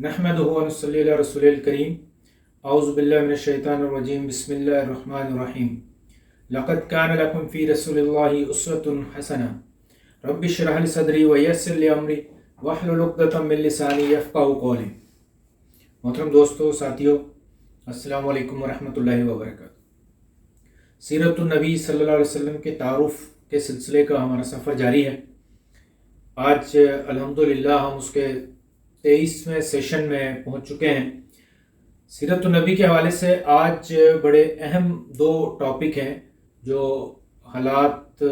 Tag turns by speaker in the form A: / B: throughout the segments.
A: نحمدہ و نصلی علی رسول الکریم اعوذ باللہ من الشیطان الرجیم بسم اللہ الرحمن الرحیم لقد کان لکم فی رسول اللہ اسوۃ حسنہ رب اشرح لی صدری ویسر لی امری واحلل عقدۃ من لسانی یفقہوا قولی۔ محترم دوستو، ساتھیو، السلام علیکم ورحمۃ اللہ وبرکاتہ۔ سیرت النبی صلی اللہ علیہ وسلم کے تعارف کے سلسلے کا ہمارا سفر جاری ہے۔ آج الحمدللہ ہم اس کے 23ویں سیشن میں پہنچ چکے ہیں۔ سیرت النبی کے حوالے سے آج بڑے اہم دو ٹاپک ہیں جو حالات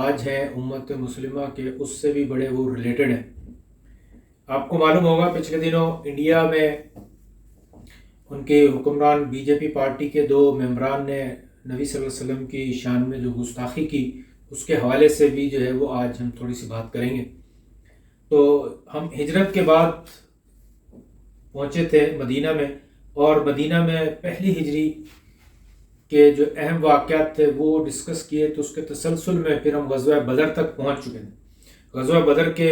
A: آج ہیں امت مسلمہ کے، اس سے بھی بڑے وہ ریلیٹڈ ہیں۔ آپ کو معلوم ہوگا پچھلے دنوں انڈیا میں ان کے حکمران بی جے پی پارٹی کے دو ممبران نے نبی صلی اللہ علیہ وسلم کی شان میں جو گستاخی کی، اس کے حوالے سے بھی جو ہے وہ آج ہم تھوڑی سی بات کریں گے۔ تو ہم ہجرت کے بعد پہنچے تھے مدینہ میں، اور مدینہ میں پہلی ہجری کے جو اہم واقعات تھے وہ ڈسکس کیے، تو اس کے تسلسل میں پھر ہم غزوہ بدر تک پہنچ چکے تھے۔ غزوہ بدر کے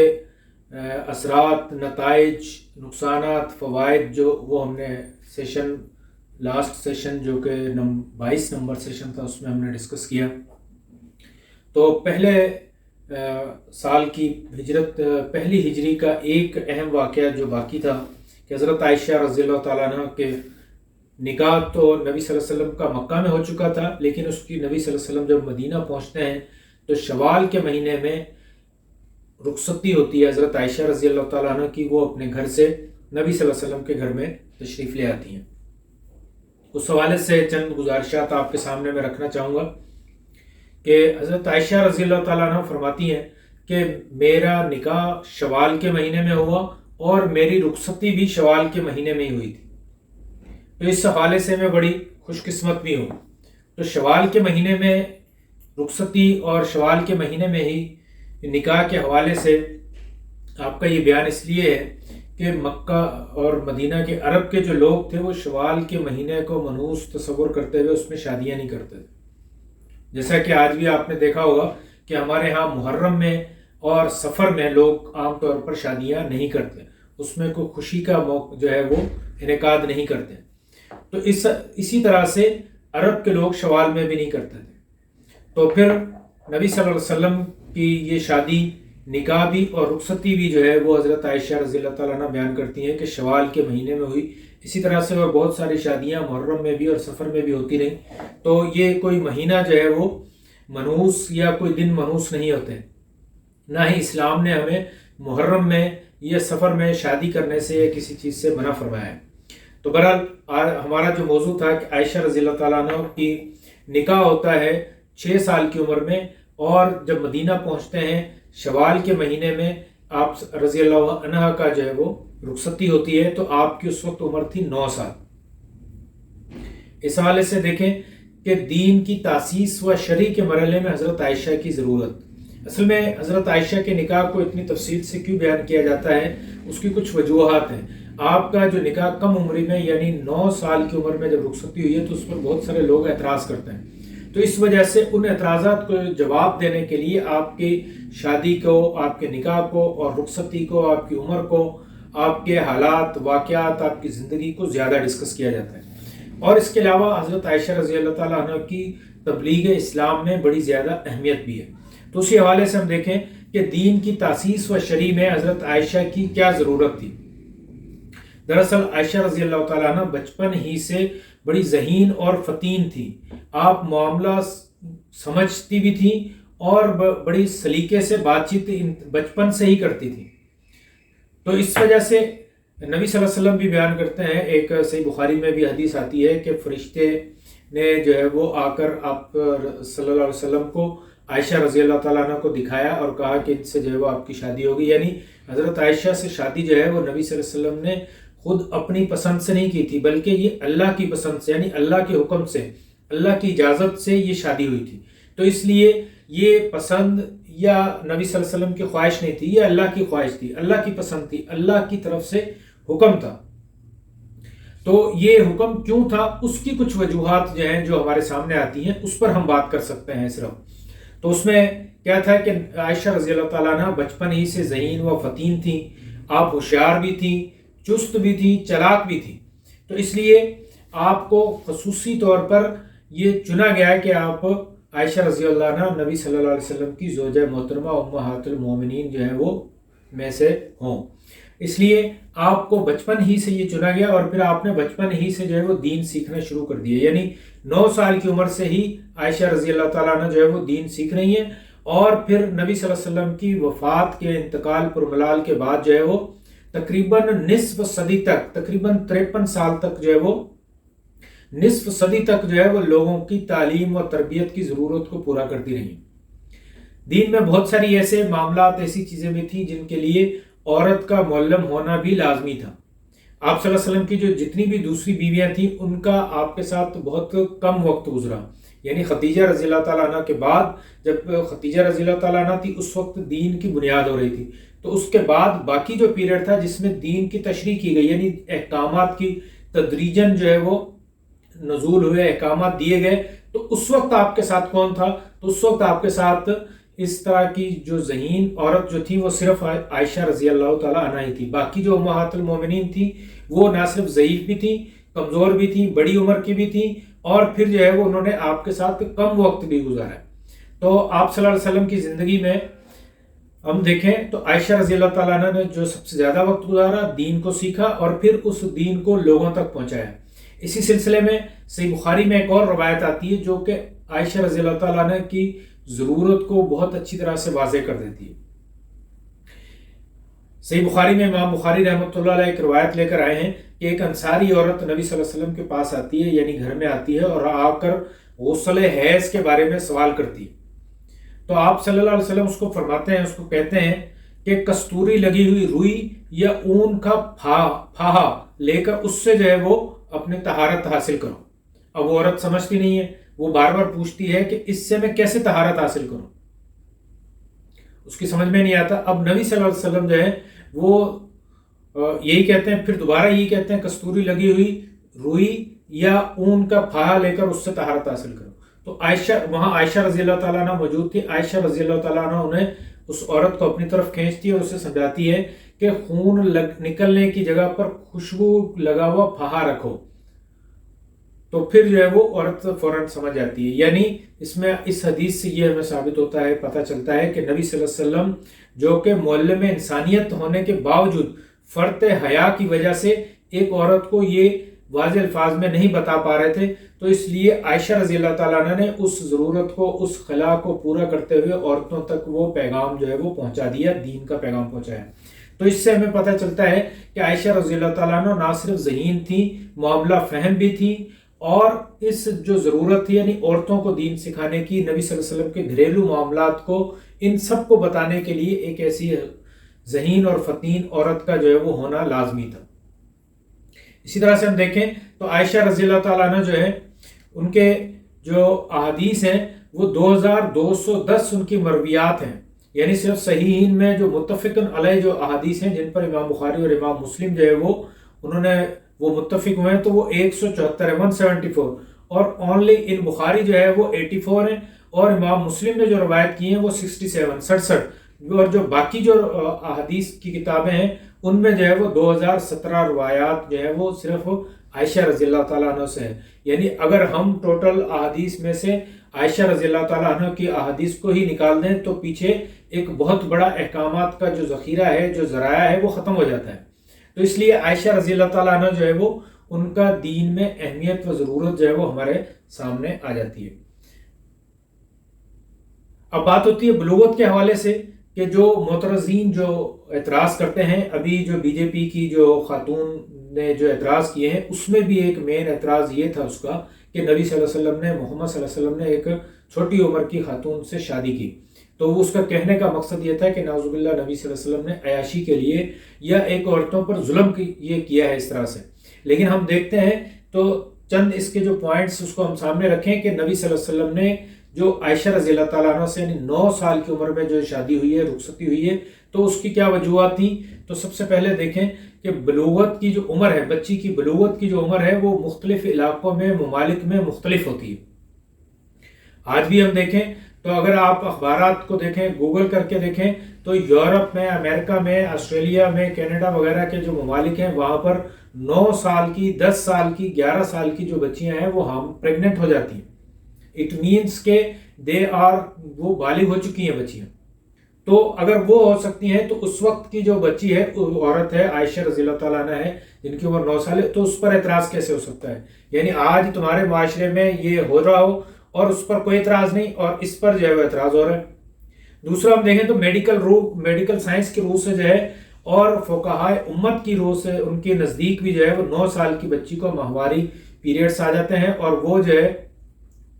A: اثرات، نتائج، نقصانات، فوائد جو وہ ہم نے لاسٹ سیشن جو کہ 22 نمبر سیشن تھا اس میں ہم نے ڈسکس کیا۔ تو پہلے سال کی ہجرت، پہلی ہجری کا ایک اہم واقعہ جو باقی تھا کہ حضرت عائشہ رضی اللہ تعالیٰ عنہ کے نکاح تو نبی صلی اللہ علیہ وسلم کا مکہ میں ہو چکا تھا، لیکن اس کی نبی صلی اللہ علیہ وسلم جب مدینہ پہنچتے ہیں تو شوال کے مہینے میں رخصتی ہوتی ہے حضرت عائشہ رضی اللہ تعالیٰ عنہ کی، وہ اپنے گھر سے نبی صلی اللہ علیہ وسلم کے گھر میں تشریف لے آتی ہیں۔ اس حوالے سے چند گزارشات آپ کے سامنے میں رکھنا چاہوں گا کہ حضرت عائشہ رضی اللہ تعالیٰ عنہ فرماتی ہیں کہ میرا نکاح شوال کے مہینے میں ہوا اور میری رخصتی بھی شوال کے مہینے میں ہی ہوئی تھی، تو اس حوالے سے میں بڑی خوش قسمت بھی ہوں۔ تو شوال کے مہینے میں رخصتی اور شوال کے مہینے میں ہی نکاح کے حوالے سے آپ کا یہ بیان اس لیے ہے کہ مکہ اور مدینہ کے عرب کے جو لوگ تھے وہ شوال کے مہینے کو منحوس تصور کرتے ہوئے اس میں شادیاں نہیں کرتے تھے۔ جیسا کہ آج بھی آپ نے دیکھا ہوگا کہ ہمارے ہاں محرم میں اور سفر میں لوگ عام طور پر شادیاں نہیں کرتے، اس میں کوئی خوشی کا موقع جو ہے وہ انعقاد نہیں کرتے۔ تو اسی طرح سے عرب کے لوگ شوال میں بھی نہیں کرتے تھے۔ تو پھر نبی صلی اللہ علیہ وسلم کی یہ شادی، نکاح بھی اور رخصتی بھی جو ہے وہ حضرت عائشہ رضی اللہ تعالیٰ عنہ بیان کرتی ہیں کہ شوال کے مہینے میں ہوئی۔ اسی طرح سے اور بہت ساری شادیاں محرم میں بھی اور سفر میں بھی ہوتی رہیں۔ تو یہ کوئی مہینہ جو ہے وہ منحوس یا کوئی دن منحوس نہیں ہوتے، نہ ہی اسلام نے ہمیں محرم میں یا سفر میں شادی کرنے سے یا کسی چیز سے منع فرمایا ہے۔ تو بہرحال ہمارا جو موضوع تھا کہ عائشہ رضی اللہ تعالیٰ عنہ کی نکاح ہوتا ہے 6 سال کی عمر میں، اور جب مدینہ پہنچتے ہیں شوال کے مہینے میں آپ رضی اللہ عنہ کا جو ہے وہ رخصتی ہوتی ہے، تو آپ کی اس وقت عمر تھی 9 سال۔ اس حوالے سے دیکھیں کہ دین کی تاسیس و شرع کے مرحلے میں حضرت عائشہ کی ضرورت۔ اصل میں حضرت عائشہ کے نکاح کو اتنی تفصیل سے کیوں بیان کیا جاتا ہے، اس کی کچھ وجوہات ہیں۔ آپ کا جو نکاح کم عمری میں یعنی 9 سال کی عمر میں جب رخصتی ہوئی ہے تو اس پر بہت سارے لوگ اعتراض کرتے ہیں، تو اس وجہ سے ان اعتراضات کو جواب دینے کے لیے آپ کی شادی کو، آپ کے نکاح کو اور رخصتی کو، آپ کی عمر کو، آپ کے حالات، واقعات، آپ کی زندگی کو زیادہ ڈسکس کیا جاتا ہے۔ اور اس کے علاوہ حضرت عائشہ رضی اللہ تعالیٰ عنہ کی تبلیغ اسلام میں بڑی زیادہ اہمیت بھی ہے۔ تو اسی حوالے سے ہم دیکھیں کہ دین کی تاسیس و شرع میں حضرت عائشہ کی کیا ضرورت تھی۔ دراصل عائشہ رضی اللہ تعالیٰ عنہ بچپن ہی سے بڑی ذہین اور فطین تھی۔ آپ معاملہ سمجھتی بھی تھی اور بڑی سلیقے سے بات چیت بچپن سے ہی کرتی تھی۔ تو اس وجہ سے نبی صلی اللہ علیہ وسلم بھی بیان کرتے ہیں، ایک صحیح بخاری میں بھی حدیث آتی ہے کہ فرشتے نے جو ہے وہ آ کر آپ صلی اللہ علیہ وسلم کو عائشہ رضی اللہ تعالیٰ عنہ کو دکھایا اور کہا کہ ان سے جو ہے وہ آپ کی شادی ہوگی۔ یعنی حضرت عائشہ سے شادی جو ہے وہ نبی صلی اللہ علیہ وسلم نے خود اپنی پسند سے نہیں کی تھی، بلکہ یہ اللہ کی پسند سے، یعنی اللہ کے حکم سے، اللہ کی اجازت سے یہ شادی ہوئی تھی۔ تو اس لیے یہ پسند یا نبی صلی اللہ علیہ وسلم کی خواہش نہیں تھی، یہ اللہ کی خواہش تھی، اللہ کی پسند تھی، اللہ کی طرف سے حکم تھا۔ تو یہ حکم کیوں تھا، اس کی کچھ وجوہات جو ہیں جو ہمارے سامنے آتی ہیں، اس پر ہم بات کر سکتے ہیں صرف۔ تو اس میں کیا تھا کہ عائشہ رضی اللہ تعالیٰ عنہ بچپن ہی سے ذہین و فطین تھیں، آپ ہوشیار بھی تھیں، چست بھی تھی، چلاک بھی تھی. تو اس لیے آپ کو خصوصی طور پر یہ چنا گیا کہ آپ عائشہ رضی اللہ عنہ نبی صلی اللہ علیہ وسلم کی زوجہ محترمہ امہات المومنین جو ہیں وہ میں سے ہوں. اس لیے آپ کو بچپن ہی سے یہ چنا گیا، اور پھر آپ نے بچپن ہی سے جو ہے وہ دین سیکھنا شروع کر دیا. یعنی 9 سال کی عمر سے ہی عائشہ رضی اللہ تعالیٰ عنہ جو ہے وہ دین سیکھ رہی ہیں، اور پھر نبی صلی اللہ علیہ وسلم کی وفات کے انتقال پر ملال کے بعد جو ہے وہ تقریباً نصف صدی تک، تقریباً 53 سال تک جو ہے وہ نصف صدی تک جو ہے وہ لوگوں کی تعلیم و تربیت کی ضرورت کو پورا کرتی رہی. دین میں بہت ساری ایسے معاملات، ایسی چیزیں بھی تھیں جن کے لیے عورت کا معلم ہونا بھی لازمی تھا. آپ صلی اللہ علیہ وسلم کی جو جتنی بھی دوسری بیویاں تھیں ان کا آپ کے ساتھ بہت کم وقت گزرا. یعنی خدیجہ رضی اللہ تعالیٰ عنہ کے بعد، جب خدیجہ رضی اللہ تعالیٰ عنہ تھی اس وقت دین کی بنیاد ہو رہی تھی، تو اس کے بعد باقی جو پیریڈ تھا جس میں دین کی تشریح کی گئی، یعنی احکامات کی تدریجاً جو ہے وہ نزول ہوئے، احکامات دیے گئے، تو اس وقت آپ کے ساتھ کون تھا؟ تو اس وقت آپ کے ساتھ اس طرح کی جو ذہین عورت جو تھی وہ صرف عائشہ رضی اللہ تعالیٰ عنہ ہی تھی. باقی جو امہات المومنین تھی وہ نہ صرف ضعیف بھی تھی، کمزور بھی تھی، بڑی عمر کی بھی تھی، اور پھر جو ہے وہ انہوں نے آپ کے ساتھ کم وقت بھی گزارا. تو آپ صلی اللہ علیہ وسلم کی زندگی میں ہم دیکھیں تو عائشہ رضی اللہ تعالیٰ عنہ نے جو سب سے زیادہ وقت گزارا، دین کو سیکھا اور پھر اس دین کو لوگوں تک پہنچایا. اسی سلسلے میں صحیح بخاری میں ایک اور روایت آتی ہے جو کہ عائشہ رضی اللہ تعالیٰ عنہ کی ضرورت کو بہت اچھی طرح سے واضح کر دیتی ہے. صحیح بخاری میں امام بخاری رحمۃ اللہ علیہ ایک روایت لے کر آئے ہیں کہ ایک انصاری عورت نبی صلی اللہ علیہ وسلم کے پاس آتی ہے، یعنی گھر میں آتی ہے، اور آ کر غسل حیض کے بارے میں سوال کرتی ہے. تو آپ صلی اللہ علیہ وسلم اس کو فرماتے ہیں، اس کو کہتے ہیں کہ کستوری لگی ہوئی روئی یا اون کا پھاہا لے کر اس سے جو ہے وہ اپنی طہارت حاصل کرو. اب وہ عورت سمجھتی نہیں ہے، وہ بار بار پوچھتی ہے کہ اس سے میں کیسے طہارت حاصل کروں، اس کی سمجھ میں نہیں آتا. اب نبی صلی اللہ علیہ وسلم جو ہے وہ یہی کہتے ہیں، پھر دوبارہ یہی کہتے ہیں کستوری لگی ہوئی روئی یا اون کا پھاہا لے کر اس سے طہارت حاصل کرو. تو وہاں عائشہ رضی اللہ تعالیٰ عنہ موجود تھی. عائشہ رضی اللہ تعالیٰ عنہ انہیں اس عورت کو اپنی طرف کھینچتی ہے اور اسے سمجھاتی ہے کہ خون نکلنے کی جگہ پر خوشبو لگا ہوا پھاہا رکھو. تو پھر جو ہے وہ عورت فوراً سمجھ جاتی ہے. یعنی اس حدیث سے یہ ہمیں ثابت ہوتا ہے، پتہ چلتا ہے کہ نبی صلی اللہ علیہ وسلم جو کہ معلم انسانیت ہونے کے باوجود فرط حیا کی وجہ سے ایک عورت کو یہ واضح الفاظ میں نہیں بتا پا رہے تھے، تو اس لیے عائشہ رضی اللہ تعالیٰ عنہ نے اس ضرورت کو، اس خلا کو پورا کرتے ہوئے عورتوں تک وہ پیغام جو ہے وہ پہنچا دیا، دین کا پیغام پہنچایا. تو اس سے ہمیں پتہ چلتا ہے کہ عائشہ رضی اللہ تعالیٰ عنہ نہ صرف ذہین تھی، معاملہ فہم بھی تھی، اور اس جو ضرورت تھی یعنی عورتوں کو دین سکھانے کی، نبی صلی اللہ علیہ وسلم کے گھریلو معاملات کو ان سب کو بتانے کے لیے ایک ایسی ذہین اور فطین عورت کا جو ہے وہ ہونا لازمی تھا. اسی طرح سے ہم دیکھیں تو عائشہ رضی اللہ تعالیٰ عنہ جو ہے ان کے جو احادیث ہیں وہ 2210 ان کی مرویات ہیں. یعنی صرف صحیحین میں جو متفق علیہ جو احادیث ہیں جن پر امام بخاری اور امام مسلم جو ہے وہ انہوں نے وہ متفق ہوئے ہیں تو وہ 174 ہے، 174، اور اونلی ان بخاری جو ہے وہ 84 ہیں، اور امام مسلم نے جو روایت کی ہیں وہ 67 اور جو باقی جو احادیث کی کتابیں ہیں ان میں جو ہے وہ 2017 روایات جو ہے وہ صرف عائشہ رضی اللہ تعالیٰ عنہ سے ہے. یعنی اگر ہم ٹوٹل احادیث میں سے عائشہ رضی اللہ تعالیٰ عنہ کی احادیث کو ہی نکال دیں تو پیچھے ایک بہت بڑا احکامات کا جو ذخیرہ ہے، جو ذرائع ہے، وہ ختم ہو جاتا ہے. تو اس لیے عائشہ رضی اللہ تعالیٰ عنہ جو ہے وہ ان کا دین میں اہمیت و ضرورت جو ہے وہ ہمارے سامنے آ جاتی ہے. اب بات ہوتی ہے بلوغت کے حوالے سے کہ جو معترضین جو اعتراض کرتے ہیں، ابھی جو بی جے پی کی جو خاتون نے جو اعتراض کیے ہیں اس میں بھی ایک مین اعتراض یہ تھا اس کا کہ نبی صلی اللہ علیہ وسلم نے، محمد صلی اللہ علیہ وسلم نے ایک چھوٹی عمر کی خاتون سے شادی کی. تو اس کا کہنے کا مقصد یہ تھا کہ نعوذ باللہ نبی صلی اللہ علیہ وسلم نے عیاشی کے لیے یا ایک عورتوں پر ظلم یہ کیا ہے اس طرح سے. لیکن ہم دیکھتے ہیں تو چند اس کے جو پوائنٹس اس کو ہم سامنے رکھیں کہ نبی صلی اللہ علیہ وسلم نے جو عائشہ رضی اللہ تعالیٰ عنہ سے 9 سال کی عمر میں جو شادی ہوئی ہے، رخصتی ہوئی ہے، تو اس کی کیا وجوہات تھیں. تو سب سے پہلے دیکھیں کہ بلوغت کی جو عمر ہے، بچی کی بلوغت کی جو عمر ہے وہ مختلف علاقوں میں، ممالک میں مختلف ہوتی ہے. آج بھی ہم دیکھیں تو اگر آپ اخبارات کو دیکھیں، گوگل کر کے دیکھیں تو یورپ میں، امریکہ میں، آسٹریلیا میں، کینیڈا وغیرہ کے جو ممالک ہیں وہاں پر 9 سال کی، 10 سال کی، 11 سال کی جو بچیاں ہیں وہ پریگننٹ ہو جاتی ہیں۔ اٹ مینس کہ وہ بالغ ہو چکی ہیں بچیاں۔ تو اگر وہ ہو سکتی ہیں تو اس وقت کی جو بچی ہے، عورت ہے، عائشہ رضی اللہ تعالیٰ عنہ ہے، جن کی عمر 9 سال ہے، تو اس پر اعتراض کیسے ہو سکتا ہے؟ یعنی آج تمہارے معاشرے میں یہ ہو رہا ہو اور اس پر کوئی اعتراض نہیں، اور اس پر جو ہے وہ اعتراض ہو رہا ہے۔ دوسرا ہم دیکھیں تو میڈیکل سائنس کی روح سے جو ہے، اور فقہائے امت کی روح سے، ان کے نزدیک بھی جو ہے وہ 9 سال کی بچی کو ماہواری پیریڈز آ جاتے ہیں، اور وہ جو ہے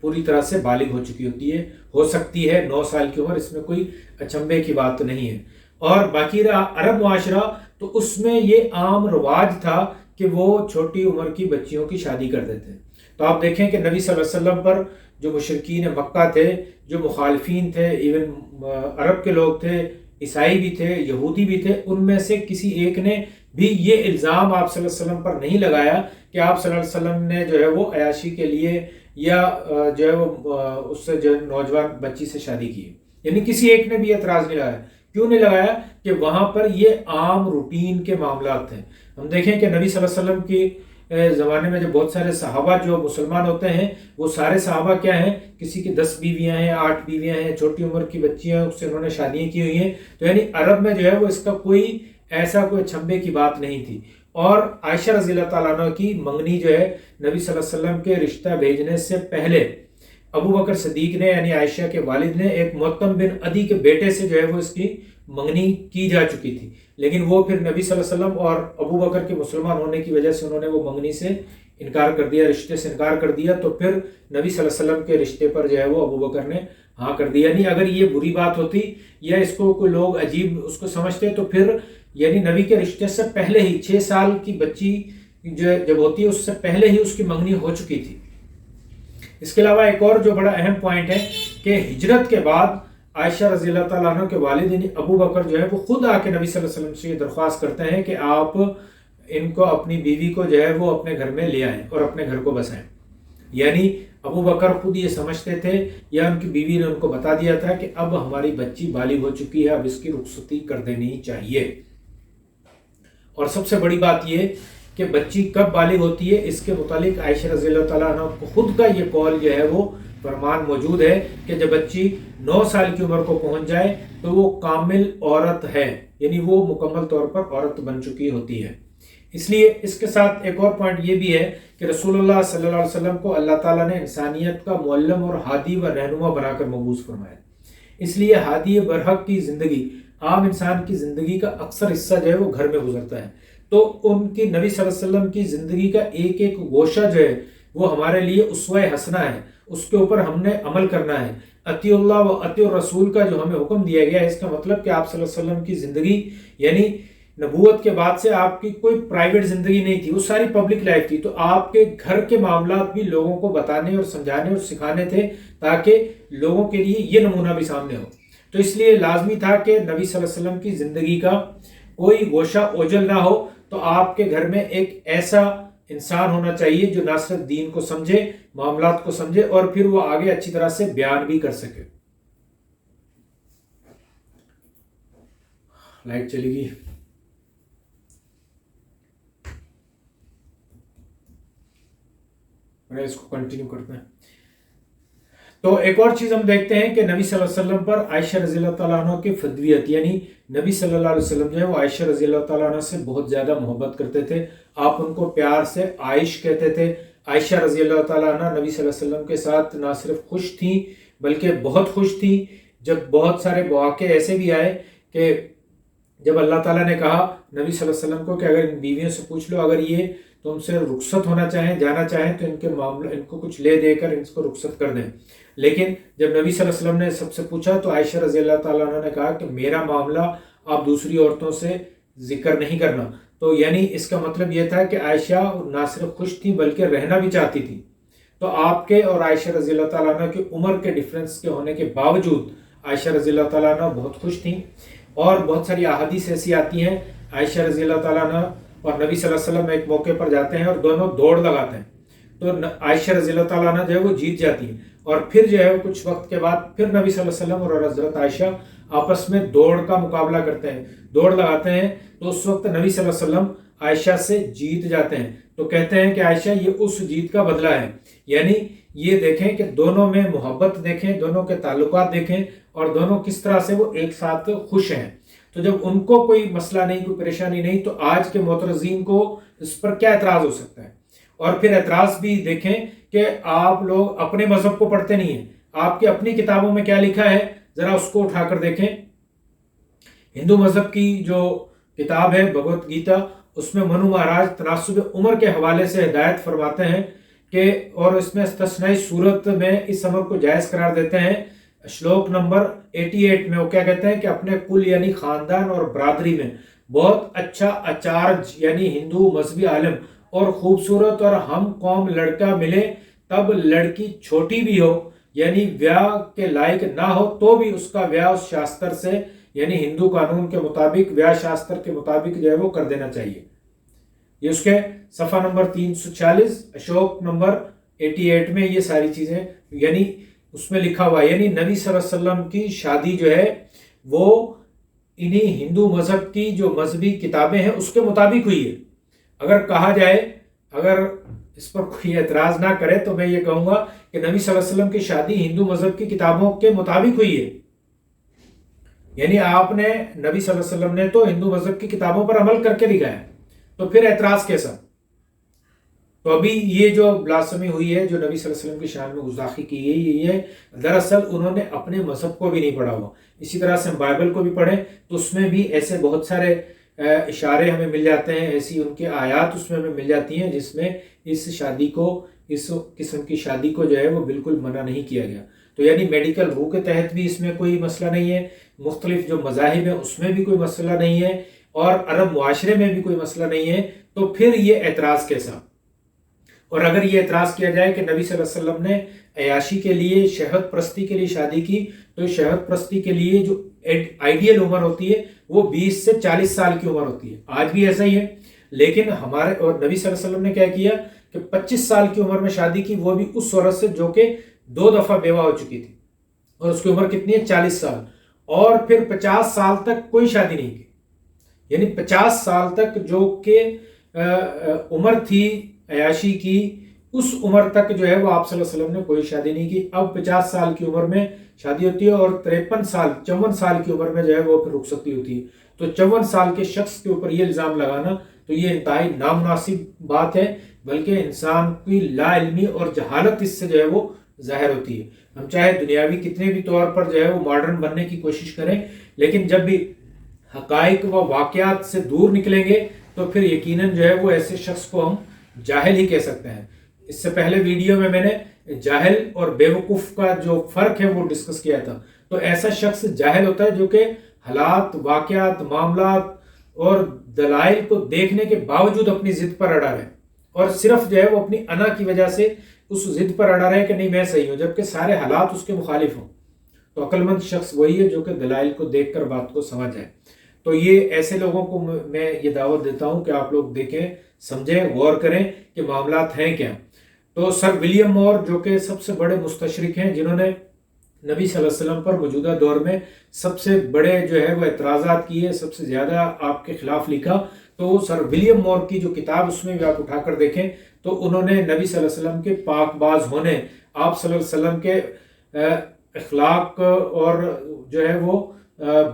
A: پوری طرح سے بالغ ہو چکی ہوتی ہے، ہو سکتی ہے 9 سال کی عمر، اس میں کوئی اچنبے کی بات نہیں ہے۔ اور باقی رہا عرب معاشرہ، تو اس میں یہ عام رواج تھا کہ وہ چھوٹی عمر کی بچیوں کی شادی کر دیتے ہیں۔ تو آپ دیکھیں کہ نبی صلی اللہ علیہ وسلم پر جو مشرکین مکہ تھے، جو مخالفین تھے، ایون عرب کے لوگ تھے، عیسائی بھی تھے، یہودی بھی تھے، ان میں سے کسی ایک نے بھی یہ الزام آپ صلی اللہ علیہ وسلم پر نہیں لگایا کہ آپ صلی اللہ علیہ وسلم نے جو ہے وہ عیاشی کے لیے یا جو ہے وہ اس سے جو نوجوان بچی سے شادی کی، یعنی کسی ایک نے بھی اعتراض نہیں لگایا۔ کیوں نہیں لگایا؟ کہ وہاں پر یہ عام روٹین کے معاملات تھے۔ ہم دیکھیں کہ نبی صلی اللہ علیہ وسلم کی زمانے میں جو بہت سارے صحابہ جو مسلمان ہوتے ہیں، وہ سارے صحابہ کیا ہیں؟ کسی کی 10 بیویاں ہیں، 8 بیویاں ہیں، چھوٹی عمر کی بچیاں، اس سے انہوں نے شادیاں کی ہوئی ہیں۔ تو یعنی عرب میں جو ہے وہ اس کا کوئی چھمبے کی بات نہیں تھی۔ اور عائشہ رضی اللہ تعالیٰ عنہ کی منگنی جو ہے، نبی صلی اللہ علیہ وسلم کے رشتہ بھیجنے سے پہلے ابو بکر صدیق نے، یعنی عائشہ کے والد نے، ایک معتم بن عدی کے بیٹے سے جو ہے وہ اس کی منگنی کی جا چکی تھی، لیکن وہ پھر نبی صلی اللہ علیہ وسلم اور ابو بکر کے مسلمان ہونے کی وجہ سے انہوں نے وہ منگنی سے انکار کر دیا، رشتے سے انکار کر دیا۔ تو پھر نبی صلی اللہ علیہ وسلم کے رشتے پر جو ہے وہ ابو بکر نے ہاں کر دیا۔ یعنی اگر یہ بری بات ہوتی یا اس کو کوئی لوگ عجیب اس کو سمجھتے، تو پھر یعنی نبی کے رشتے سے پہلے ہی 6 سال کی بچی جب ہوتی ہے، اس سے پہلے ہی اس کی منگنی ہو چکی تھی۔ اس کے علاوہ ایک اور جو بڑا اہم پوائنٹ ہے کہ ہجرت کے بعد عائشہ رضی اللہ تعالیٰ عنہ کے والد یعنی ابو بکر جو ہے وہ خود آ کے نبی صلی اللہ علیہ وسلم سے یہ درخواست کرتے ہیں کہ آپ ان کو، اپنی بیوی کو جو ہے وہ اپنے گھر میں لے آئیں اور اپنے گھر کو بسائیں۔ یعنی ابو بکر خود یہ سمجھتے تھے، یا ان کی بیوی نے ان کو بتا دیا تھا کہ اب ہماری بچی بالغ ہو چکی ہے، اب اس کی رخصتی کر دینی چاہیے۔ اور سب سے بڑی بات یہ کہ بچی کب بالغ ہوتی ہے، اس کے متعلق عائشہ رضی اللہ تعالیٰ عنہ کو خود کا یہ قول جو ہے وہ فرمان موجود ہے کہ جب بچی 9 سال کی عمر کو پہنچ جائے تو وہ کامل عورت ہے، یعنی وہ مکمل طور پر عورت بن چکی ہوتی ہے۔ اس لیے اس کے ساتھ ایک اور پوائنٹ یہ بھی ہے کہ رسول اللہ صلی اللہ علیہ وسلم کو اللہ تعالیٰ نے انسانیت کا معلم اور ہادی و رہنما بنا کر مبعوث فرمایا۔ اس لیے ہادی برحق کی زندگی، عام انسان کی زندگی کا اکثر حصہ جو ہے وہ گھر میں گزرتا ہے، تو ان کی نبی صلی اللہ علیہ وسلم کی زندگی کا ایک ایک گوشہ جو ہے وہ ہمارے لیے اسوہ حسنہ ہے، اس کے اوپر ہم نے عمل کرنا ہے۔ اطیع اللہ و اطیع الرسول کا جو ہمیں حکم دیا گیا ہے، اس کا مطلب کہ آپ صلی اللہ علیہ وسلم کی زندگی، یعنی نبوت کے بعد سے آپ کی کوئی پرائیویٹ زندگی نہیں تھی، وہ ساری پبلک لائف تھی، تو آپ کے گھر کے معاملات بھی لوگوں کو بتانے اور سمجھانے اور سکھانے تھے تاکہ لوگوں کے لیے یہ نمونہ بھی سامنے ہو۔ تو اس لیے لازمی تھا کہ نبی صلی اللہ علیہ وسلم کی زندگی کا کوئی گوشہ اوجھل نہ ہو، تو آپ کے گھر میں ایک ایسا انسان ہونا چاہیے جو نہ صرف دین کو سمجھے، معاملات کو سمجھے، اور پھر وہ آگے اچھی طرح سے بیان بھی کر سکے۔ لائٹ چلی گئی۔ اس کو کنٹینیو کرتے ہیں۔ تو ایک اور چیز ہم دیکھتے ہیں کہ نبی صلی اللہ علیہ وسلم پر عائشہ رضی اللہ تعالیٰ عنہ کی فدویت، یعنی نبی صلی اللہ علیہ وسلم جو ہے وہ عائشہ رضی اللہ تعالیٰ عنہ سے بہت زیادہ محبت کرتے تھے۔ آپ ان کو پیار سے عائش کہتے تھے۔ عائشہ رضی اللہ تعالیٰ عنہ نبی صلی اللہ علیہ وسلم کے ساتھ نہ صرف خوش تھیں بلکہ بہت خوش تھیں۔ جب بہت سارے مواقع ایسے بھی آئے کہ جب اللہ تعالیٰ نے کہا نبی صلی اللہ علیہ وسلم کو کہ اگر ان بیویوں سے پوچھ لو، اگر یہ تم سے رخصت ہونا چاہیں، جانا چاہیں، تو ان کے معاملہ، ان کو کچھ لے دے کر ان کو رخصت کر دیں۔ لیکن جب نبی صلی اللہ علیہ وسلم نے سب سے پوچھا تو عائشہ رضی اللہ تعالیٰ عنہ نے کہا کہ میرا معاملہ آپ دوسری عورتوں سے ذکر نہیں کرنا۔ تو یعنی اس کا مطلب یہ تھا کہ عائشہ نہ صرف خوش تھی بلکہ رہنا بھی چاہتی تھی۔ تو آپ کے اور عائشہ رضی اللہ تعالیٰ عنہ کی عمر کے ڈفرینس کے ہونے کے باوجود عائشہ رضی اللہ تعالیٰ عنہ بہت خوش تھیں، اور بہت ساری احادیث ایسی آتی ہیں عائشہ رضی اللہ تعالیٰ عنہ اور نبی صلی اللہ علیہ وسلم ایک موقع پر جاتے ہیں اور دونوں دوڑ لگاتے ہیں، تو عائشہ رضی اللہ تعالیٰ عنہ جو ہے وہ جیت جاتی ہیں، اور پھر جو ہے وہ کچھ وقت کے بعد پھر نبی صلی اللہ علیہ وسلم اور حضرت عائشہ آپس میں دوڑ کا مقابلہ کرتے ہیں، دوڑ لگاتے ہیں، تو اس وقت نبی صلی اللہ علیہ وسلم عائشہ سے جیت جاتے ہیں، تو کہتے ہیں کہ عائشہ یہ اس جیت کا بدلہ ہے۔ یعنی یہ دیکھیں کہ دونوں میں محبت دیکھیں، دونوں کے تعلقات دیکھیں، اور دونوں کس طرح سے وہ ایک ساتھ خوش ہیں۔ تو جب ان کو کوئی مسئلہ نہیں، کوئی پریشانی نہیں، تو آج کے معترضین کو اس پر کیا اعتراض ہو سکتا ہے؟ اور پھر اعتراض بھی دیکھیں کہ آپ لوگ اپنے مذہب کو پڑھتے نہیں ہیں، آپ کے اپنی کتابوں میں کیا لکھا ہے، ذرا اس کو اٹھا کر دیکھیں۔ ہندو مذہب کی جو کتاب ہے بھگوت گیتا، اس میں منو مہاراج تناسب عمر کے حوالے سے ہدایت فرماتے ہیں کہ، اور اس میں استثنائی صورت میں اس امر کو جائز قرار دیتے ہیں۔ شلوک نمبر 88 میں وہ کیا کہتے ہیں کہ اپنے کل یعنی خاندان اور برادری میں بہت اچھا اچارج یعنی ہندو مذہبی عالم اور خوبصورت اور ہم قوم لڑکا ملے، تب لڑکی چھوٹی بھی ہو یعنی بیاہ کے لائق نہ ہو تو بھی اس کا بیاہ اس شاستر سے یعنی ہندو قانون کے مطابق، بیاہ شاستر کے مطابق جو ہے وہ کر دینا چاہیے۔ یہ اس کے صفحہ نمبر 346 اشوک نمبر 88 میں یہ ساری چیزیں یعنی اس میں لکھا ہوا ہے۔ یعنی نبی صلی اللہ علیہ وسلم کی شادی جو ہے وہ انہی ہندو مذہب کی جو مذہبی کتابیں ہیں اس کے مطابق ہوئی ہے۔ اگر کہا جائے، اگر اس پر کوئی اعتراض نہ کرے تو میں یہ کہوں گا کہ نبی صلی اللہ علیہ وسلم کی شادی ہندو مذہب کی کتابوں کے مطابق ہوئی ہے۔ یعنی آپ نے، نبی صلی اللہ علیہ وسلم نے تو ہندو مذہب کی کتابوں پر عمل کر کے دکھایا، تو پھر اعتراض کیسا؟ تو ابھی یہ جو بلاسمی ہوئی ہے، جو نبی صلی اللہ علیہ وسلم کی شان میں گستاخی کی گئی، یہ ہے دراصل انہوں نے اپنے مذہب کو بھی نہیں پڑھا ہوا۔ اسی طرح سے ہم بائبل کو بھی پڑھیں تو اس میں بھی ایسے بہت سارے اشارے ہمیں مل جاتے ہیں، ایسی ان کے آیات اس میں ہمیں مل جاتی ہیں جس میں اس شادی کو، اس قسم کی شادی کو جو ہے وہ بالکل منع نہیں کیا گیا۔ تو یعنی میڈیکل رو کے تحت بھی اس میں کوئی مسئلہ نہیں ہے، مختلف جو مذاہب ہیں اس میں بھی کوئی مسئلہ نہیں ہے، اور عرب معاشرے میں بھی کوئی مسئلہ نہیں ہے، تو پھر یہ اعتراض کیسا؟ اور اگر یہ اعتراض کیا جائے کہ نبی صلی اللہ علیہ وسلم نے عیاشی کے لیے، شہوت پرستی کے لیے شادی کی، تو شہوت پرستی کے لیے جو آئیڈیل عمر ہوتی ہے وہ 20 سے 40 سال کی عمر ہوتی ہے، آج بھی ایسا ہی ہے۔ لیکن ہمارے اور نبی صلی اللہ علیہ وسلم نے کیا کیا کہ 25 سال کی عمر میں شادی کی، وہ بھی اس عورت سے جو کہ 2 دفعہ بیوہ ہو چکی تھی، اور اس کی عمر کتنی ہے؟ 40 سال۔ اور پھر 50 سال تک کوئی شادی نہیں کی، یعنی 50 سال تک جو کہ عمر تھی عیاشی کی، اس عمر تک جو ہے وہ آپ صلی اللہ علیہ وسلم نے کوئی شادی نہیں کی۔ اب 50 سال کی عمر میں شادی ہوتی ہے، اور 54 سال کی عمر میں جو ہے وہ پھر رخصتی ہوتی ہے۔ تو 54 سال کے شخص کے اوپر یہ الزام لگانا تو یہ انتہائی نامناسب بات ہے، بلکہ انسان کی لا علمی اور جہالت اس سے جو ہے وہ ظاہر ہوتی ہے۔ ہم چاہے دنیاوی کتنے بھی طور پر جو ہے وہ ماڈرن بننے کی کوشش کریں، لیکن جب بھی حقائق و واقعات سے دور نکلیں گے تو پھر یقیناً جو ہے وہ ایسے شخص کو ہم جاہل ہی کہہ سکتے ہیں۔ اس سے پہلے ویڈیو میں نے جاہل اور بیوقوف کا جو فرق ہے وہ ڈسکس کیا تھا۔ تو ایسا شخص جاہل ہوتا ہے جو کہ حالات، واقعات، معاملات اور دلائل کو دیکھنے کے باوجود اپنی ضد پر اڑا رہے، اور صرف جو ہے وہ اپنی انا کی وجہ سے اس ضد پر اڑا رہے کہ نہیں میں صحیح ہوں، جبکہ سارے حالات اس کے مخالف ہوں۔ تو عقل مند شخص وہی ہے جو کہ دلائل کو دیکھ کر بات کو سمجھ جائے۔ تو یہ ایسے لوگوں کو میں یہ دعوت دیتا ہوں کہ آپ لوگ دیکھیں، سمجھیں، غور کریں کہ معاملات ہیں کیا۔ تو سر ولیم مور جو کہ سب سے بڑے مستشرق ہیں، جنہوں نے نبی صلی اللہ علیہ وسلم پر موجودہ دور میں سب سے بڑے جو ہے وہ اعتراضات کیے، سب سے زیادہ آپ کے خلاف لکھا، تو سر ولیم مور کی جو کتاب اس میں بھی آپ اٹھا کر دیکھیں تو انہوں نے نبی صلی اللہ علیہ وسلم کے پاک باز ہونے، آپ صلی اللہ علیہ وسلم کے اخلاق اور جو ہے وہ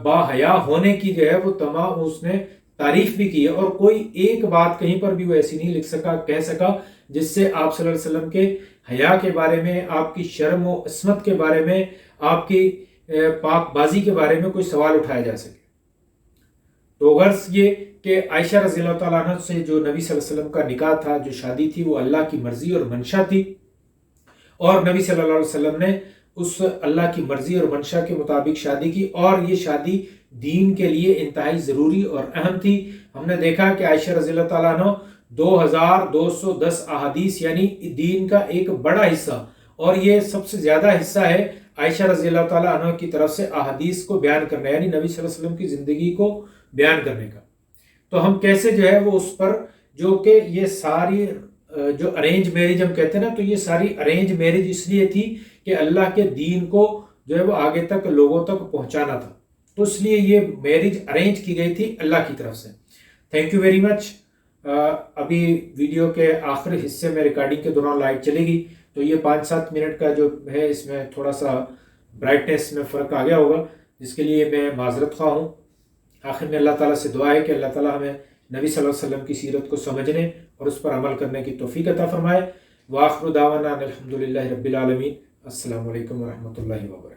A: با حیا ہونے کی جو ہے وہ تمام اس نے تعریف بھی کی ہے، اور کوئی ایک بات کہیں پر بھی وہ ایسی نہیں لکھ سکا، کہہ سکا جس سے آپ صلی اللہ علیہ وسلم کے حیا کے بارے میں، آپ کی شرم و عصمت کے بارے میں، آپ کی پاک بازی کے بارے میں کوئی سوال اٹھایا جا سکے۔ تو غرض یہ کہ عائشہ رضی اللہ تعالیٰ عنہ سے جو نبی صلی اللہ علیہ وسلم کا نکاح تھا، جو شادی تھی، وہ اللہ کی مرضی اور منشا تھی، اور نبی صلی اللہ علیہ وسلم نے اس اللہ کی مرضی اور منشا کے مطابق شادی کی، اور یہ شادی دین کے لیے انتہائی ضروری اور اہم تھی۔ ہم نے دیکھا کہ عائشہ رضی اللہ تعالیٰ عنہ 2210 احادیث یعنی دین کا ایک بڑا حصہ، اور یہ سب سے زیادہ حصہ ہے عائشہ رضی اللہ تعالیٰ عنہ کی طرف سے احادیث کو بیان کرنا، یعنی نبی صلی اللہ علیہ وسلم کی زندگی کو بیان کرنے کا۔ تو ہم کیسے جو ہے وہ اس پر، جو کہ یہ ساری جو ارینج میرج ہم کہتے ہیں نا، تو یہ ساری ارینج میرج اس لیے تھی کہ اللہ کے دین کو جو ہے وہ آگے تک لوگوں تک پہنچانا تھا، تو اس لیے یہ میرج ارینج کی گئی تھی اللہ کی طرف سے. Thank you very much. ابھی ویڈیو کے آخری حصے میں ریکارڈنگ کے دوران لائٹ چلے گی تو یہ 5-7 منٹ کا جو ہے اس میں تھوڑا سا برائٹنیس میں فرق آ گیا ہوگا، جس کے لیے میں معذرت خواہ ہوں. آخر میں اللہ تعالیٰ سے دعا ہے کہ اللہ تعالیٰ ہمیں نبی صلی اللہ علیہ وسلم کی سیرت کو سمجھنے اور اس پر عمل کرنے کی توفیق عطا فرمائے. وآخر دعوانا ان الحمد للہ رب العالمین. السلام علیکم ورحمۃ اللہ وبرکاتہ.